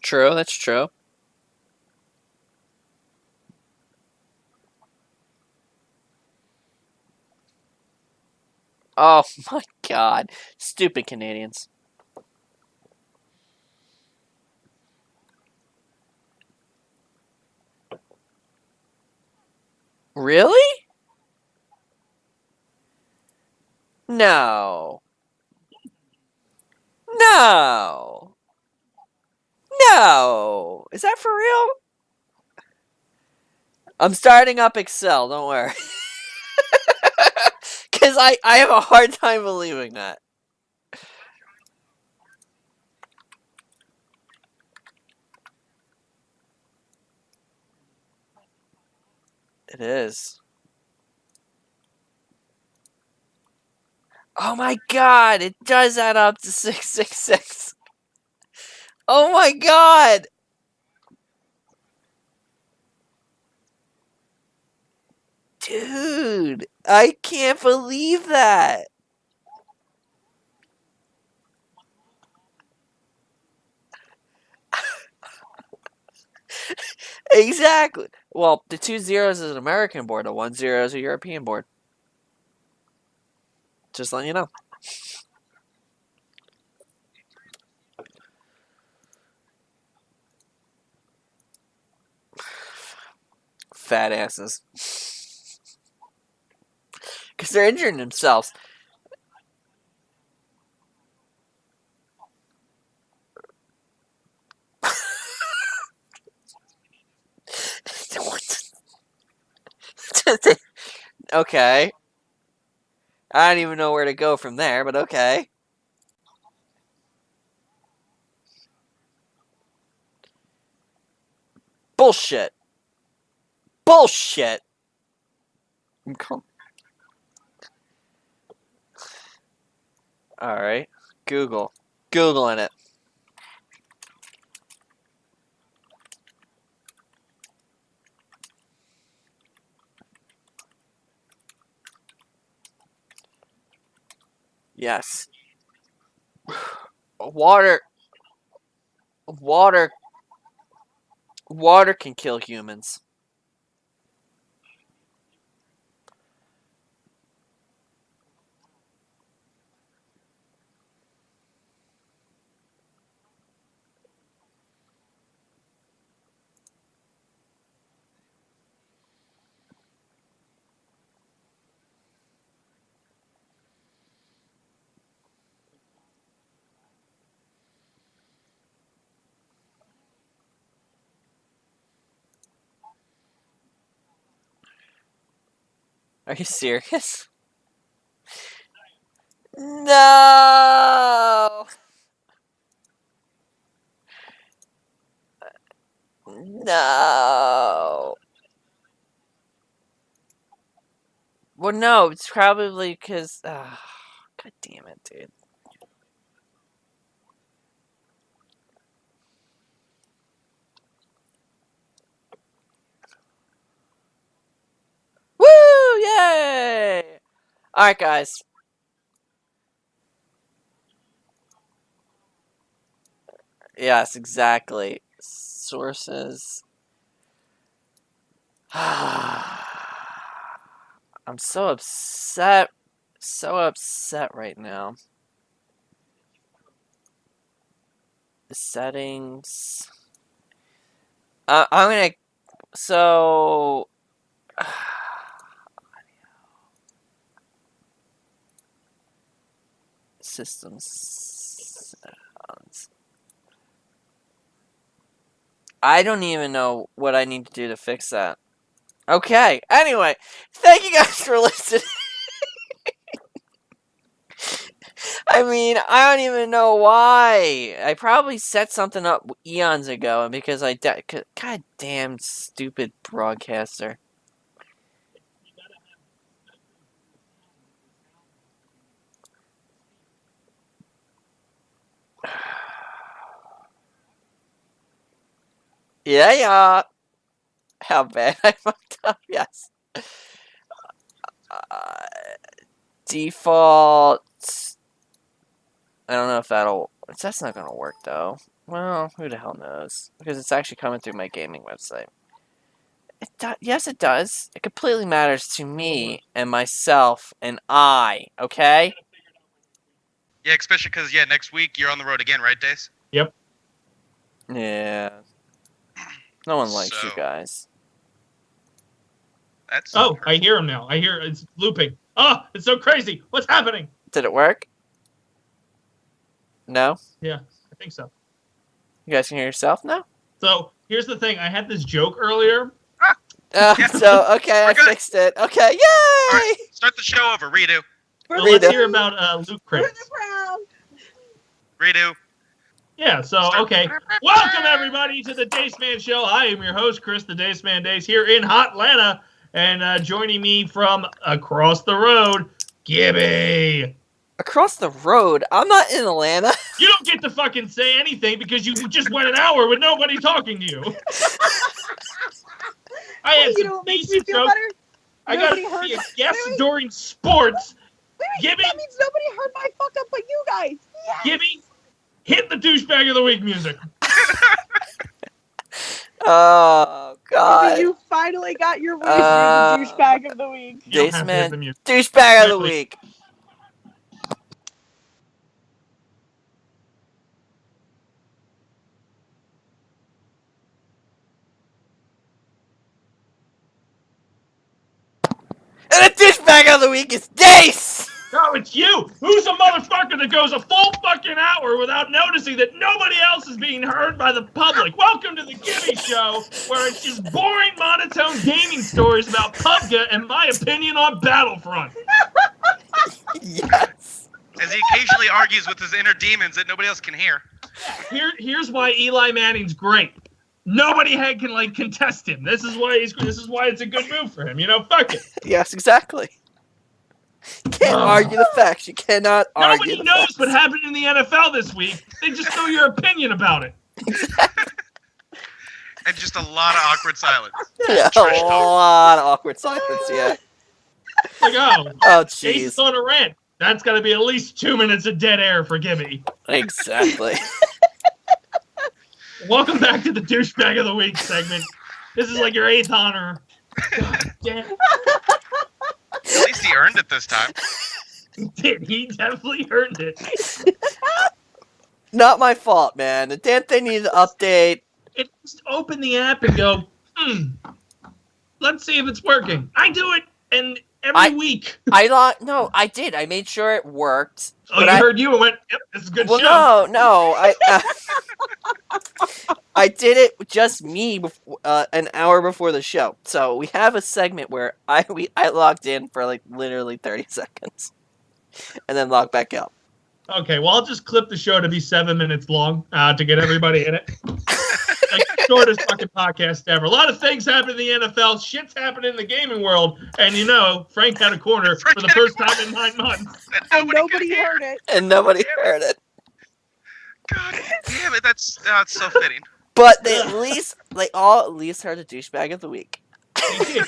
True, that's true. Oh my god. Stupid Canadians. Really? No. No. No. Is that for real? I'm starting up Excel, don't worry. Because I have a hard time believing that. It is. Oh my god, it does add up to 666. Oh my god! Dude, I can't believe that. Exactly. Well, the 2 zeros is an American board, the 1 zero is a European board. Just letting you know. Fat asses. Because they're injuring themselves. Okay. I don't even know where to go from there, but okay. Bullshit. Bullshit. Alright. Google. Googling it. Yes. Water can kill humans. Are you serious? No. No. Well, no, it's probably because. God damn it, dude. Woo! Yay! Alright, guys. Yes, exactly. Sources. I'm so upset. So upset right now. The settings. I'm gonna. So. Systems. Sounds. I don't even know what I need to do to fix that. Okay. Anyway, thank you guys for listening. I mean, I don't even know why. I probably set something up eons ago, and because God damn stupid broadcaster. Yeah. How bad I fucked up, yes. Default. I don't know if that's not gonna work though. Well, who the hell knows? Because it's actually coming through my gaming website. Yes, it does. It completely matters to me and myself and I, okay? Yeah, especially because, next week you're on the road again, right, Dace? Yep. Yeah. No one likes you So- guys. That's Oh, I hear him now. I hear it's looping. Oh, it's so crazy. What's happening? Did it work? No? Yeah, I think so. You guys can hear yourself now? So here's the thing. I had this joke earlier. Yeah. So, okay, We're I good. fixed it. Okay, yay! All right, start the show over. Redo. So Redo. let's hear about Loot Crates. Redo. Yeah, so, okay. Welcome, everybody, to the Dace Man Show. I am your host, Chris, the Dace Man Dace, here in Hotlanta. And joining me from across the road, Gibby. Across the road? I'm not in Atlanta. You don't get to fucking say anything because you just went an hour with nobody talking to you. I had You some know what makes me decent feel jokes. better? I got Nobody to heard be a my- guest wait. during sports. Gibby, That means nobody heard my fuck up but you guys. Yes. Gibby, hit the douchebag of the week music. Oh, God. You finally got your wish. You're Uh, the douchebag of the week. You don't Dace have to hit Man, the music. douchebag of the Exactly. week. And the douchebag of the week is Dace! No, it's you. Who's a motherfucker that goes a full fucking hour without noticing that nobody else is being heard by the public? Welcome to the Gibby Show, where it's just boring, monotone gaming stories about PUBG and my opinion on Battlefront. Yes. As he occasionally argues with his inner demons that nobody else can hear. Here's why Eli Manning's great. Nobody can contest him. This is why it's a good move for him. You know, fuck it. Yes, exactly. You can't argue the facts. You cannot argue Nobody the knows facts. what happened in the NFL this week. They just know your opinion about it. And just a lot of awkward silence. Yeah, Trash a talk. lot of awkward silence, yeah. Like, oh, Oh, Ace is jeez. on a rant. That's got to be at least 2 minutes of dead air for Gibby. Exactly. Welcome back to the douchebag of the week segment. This is like your 8th honor. God damn. At least he earned it this time. He did. He definitely earned it. Not my fault, man. The damn thing needs to update. It just open the app and go, let's see if it's working. I do it and every week. No, I did. I made sure it worked. Oh, but you I heard you and went, yep, this is a good Well, show. no. I did it just me an hour before the show. So we have a segment where I logged in for like literally 30 seconds, and then logged back out. Okay, well, I'll just clip the show to be 7 minutes long to get everybody in it. Like the shortest fucking podcast ever. A lot of things happen in the NFL. Shit's happening in the gaming world. And you know, Frank had a corner for the first time in 9 months. And nobody heard it. And nobody heard it. God damn it, that's so fitting. But they at least heard the douchebag of the week. He did.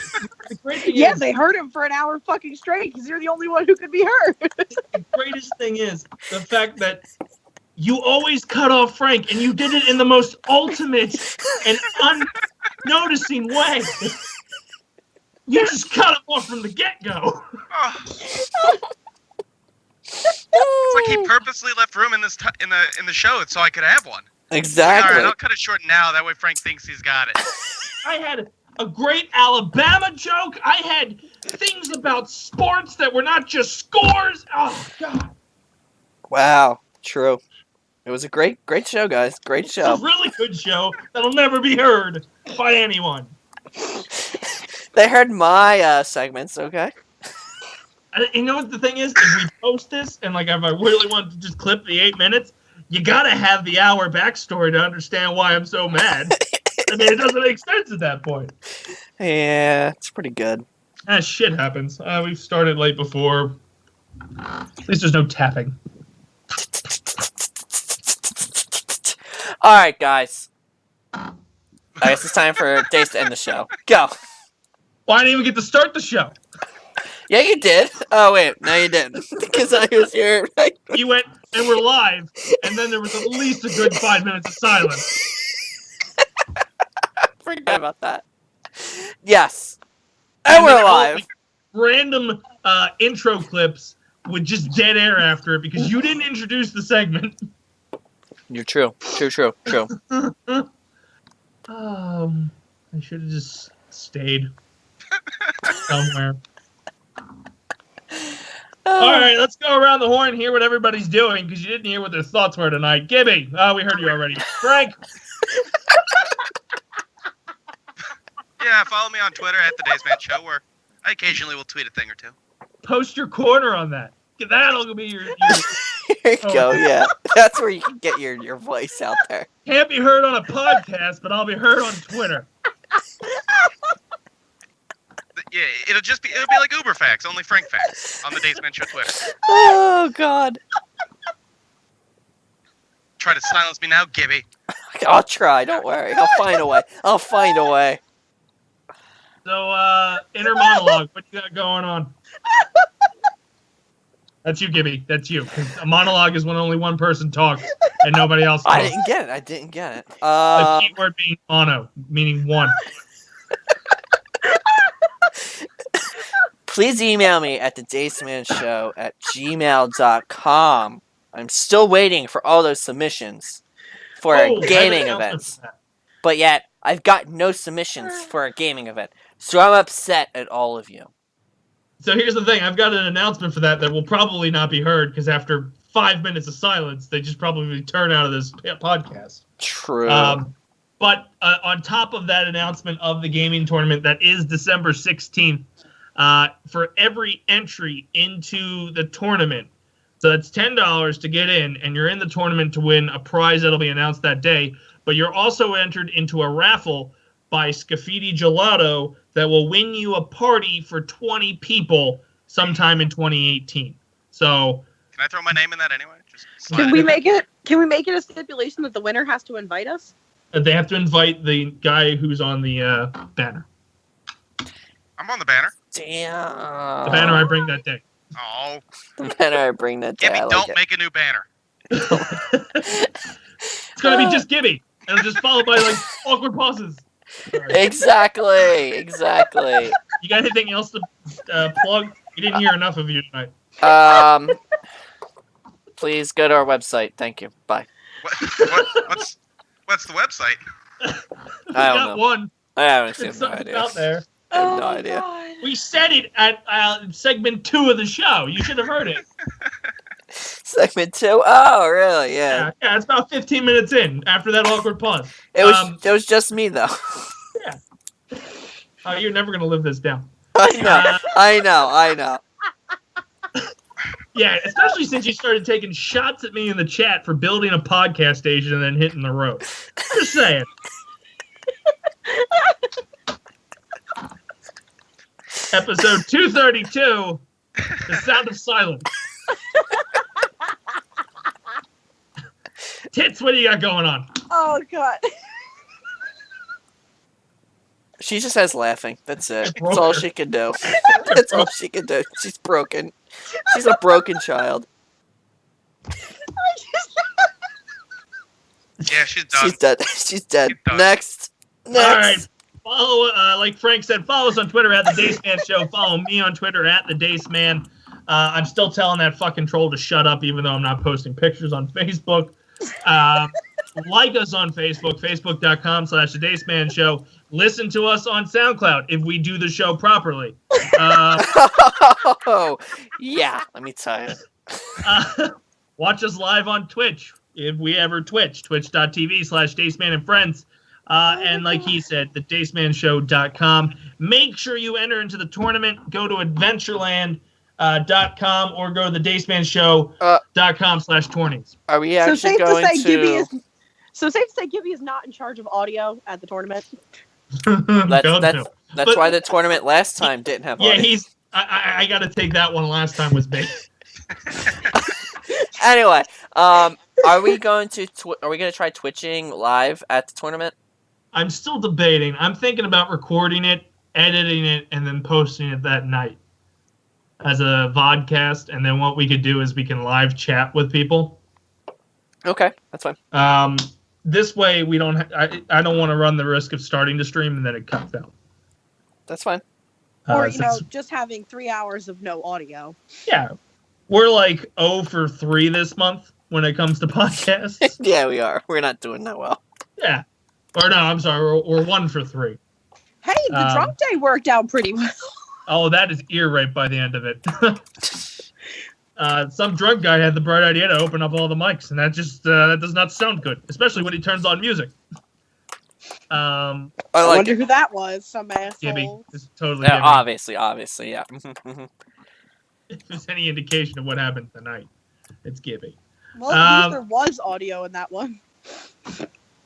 The great thing Yeah, is, they heard him for an hour fucking straight because you're the only one who could be heard. the greatest thing is the fact that you always cut off Frank, and you did it in the most ultimate and unnoticing way. You just cut him off from the get-go. Oh. It's like he purposely left room in this in the show so I could have one. Exactly. All right, I'll cut it short now. That way Frank thinks he's got it. I had a great Alabama joke. I had things about sports that were not just scores. Oh, God. Wow. True. It was a great show, guys. Great It's show. a really good show that'll never be heard by anyone. They heard my segments, okay? You know what the thing is? If we post this, and like if I really want to just clip the 8 minutes, you gotta have the hour backstory to understand why I'm so mad. I mean, it doesn't make sense at that point. Yeah, it's pretty good. Shit happens. We've started late before. At least there's no tapping. Alright, guys. I guess it's time for Dace to end the show. Go. Well, I didn't even get to start the show. Yeah, you did. Oh, wait. No, you didn't. Because I was here. You went, and we're live, and then there was at least a good 5 minutes of silence. Forget about that. Yes. And we're live. Like, random intro clips with just dead air after it because you didn't introduce the segment. You're true. True. I should have just stayed somewhere. All right, let's go around the horn and hear what everybody's doing because you didn't hear what their thoughts were tonight. Gibby, we heard you already. Frank. Yeah, follow me on Twitter at the Dace Man Show, where I occasionally will tweet a thing or two. Post your corner on that. That'll be your Here you go, yeah. That's where you can get your voice out there. Can't be heard on a podcast, but I'll be heard on Twitter. Yeah, it'll be like Uber Facts, only Frank Facts on the Dace Man Show Twitter. Oh, God. Try to silence me now, Gibby. I'll try, don't worry. I'll find a way. So, inner monologue, what you got going on? That's you, Gibby. That's you. 'Cause a monologue is when only one person talks and nobody else talks. I didn't get it. The key word being mono, meaning one. Please email me at thedacemanshow@gmail.com. I'm still waiting for all those submissions for gaming events. But yet, I've got no submissions for a gaming event. So I'm upset at all of you. So here's the thing. I've got an announcement for that will probably not be heard because after 5 minutes of silence, they just probably turn out of this podcast. True. But on top of that announcement of the gaming tournament, that is December 16th, for every entry into the tournament, so that's $10 to get in, and you're in the tournament to win a prize that'll be announced that day, but you're also entered into a raffle by Scafidi Gelato that will win you a party for 20 people sometime in 2018. So, can I throw my name in that anyway? Can we make it a stipulation that the winner has to invite us? They have to invite the guy who's on the banner. I'm on the banner. Damn. The banner I bring that day. Oh. The banner I bring that day. Gibby, don't make a new banner. It's going to be just Gibby. And it'll just followed by, like, awkward pauses. Exactly. You got anything else to plug? We didn't hear enough of you tonight. Please go to our website. Thank you. Bye. What's the website? I don't know. One. I haven't seen no Something idea. out there. I have no idea. God. We said it at segment 2 of the show. You should have heard it. Segment 2? Oh, really? Yeah. Yeah, it's about 15 minutes in after that awkward pause. It was just me, though. Yeah. Oh, you're never going to live this down. I know. Yeah, especially since you started taking shots at me in the chat for building a podcast station and then hitting the road. Just saying. Episode 232, The Sound of Silence. Tits, what do you got going on? Oh, God. She just has laughing. That's it. broke That's all her. she can do. That's all she can do. She's broken. She's a broken child. Yeah, she's done. She's dead. She's dead. She's done. Next. All right. Follow, like Frank said, follow us on Twitter at The Dace Man Show. Follow me on Twitter at The Dace Man. I'm still telling that fucking troll to shut up, even though I'm not posting pictures on Facebook. Like us on Facebook, facebook.com/The Dace Man Show. Listen to us on Soundcloud if we do the show properly. Oh, yeah. Let me tell you. Watch us live on Twitch if we ever Twitch. Twitch.tv/DaceMan and Friends. And like he said, thedacemanshow.com. Make sure you enter into the tournament. Go to adventureland.com or go to thedacemanshow.com/tourneys. Are we So actually safe to going say Gibby to... Gibby is not in charge of audio at the tournament. That's But- why the tournament last time didn't have Yeah, audio. I got to take that one. Last time was big. Anyway, are we going to try twitching live at the tournament? I'm still debating. I'm thinking about recording it, editing it, and then posting it that night as a vodcast. And then what we could do is we can live chat with people. Okay, that's fine. This way we don't. I don't want to run the risk of starting to stream and then it cuts out. That's fine. Or, just having 3 hours of no audio. Yeah. We're like 0 for 3 this month when it comes to podcasts. Yeah, we are. We're not doing that well. Yeah. Or no, I'm sorry. We're 1 for 3. Hey, the drunk day worked out pretty well. Oh, that is ear rape by the end of it. Some drunk guy had the bright idea to open up all the mics, and that just that does not sound good, especially when he turns on music. I wonder who that was. Some asshole. Gibby. It's totally Yeah, Gibby. obviously, yeah. If there's any indication of what happened tonight, it's Gibby. Well, at least there was audio in that one.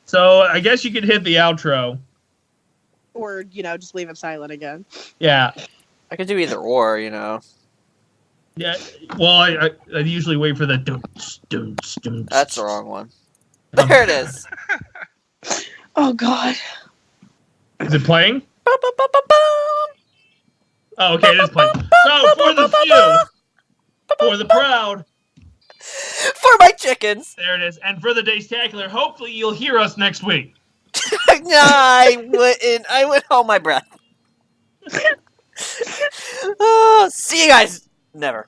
So I guess you could hit the outro. Or, just leave it silent again. Yeah. I could do either or, Yeah, well, I usually wait for the dooms. That's the wrong one. There it is. Oh, God. Is it playing? Oh, okay, it is playing. So, for the few, for the proud, for my chickens. There it is. And for the Daystacular, hopefully you'll hear us next week. No, I wouldn't. I would hold my breath. Oh, see you guys. Never.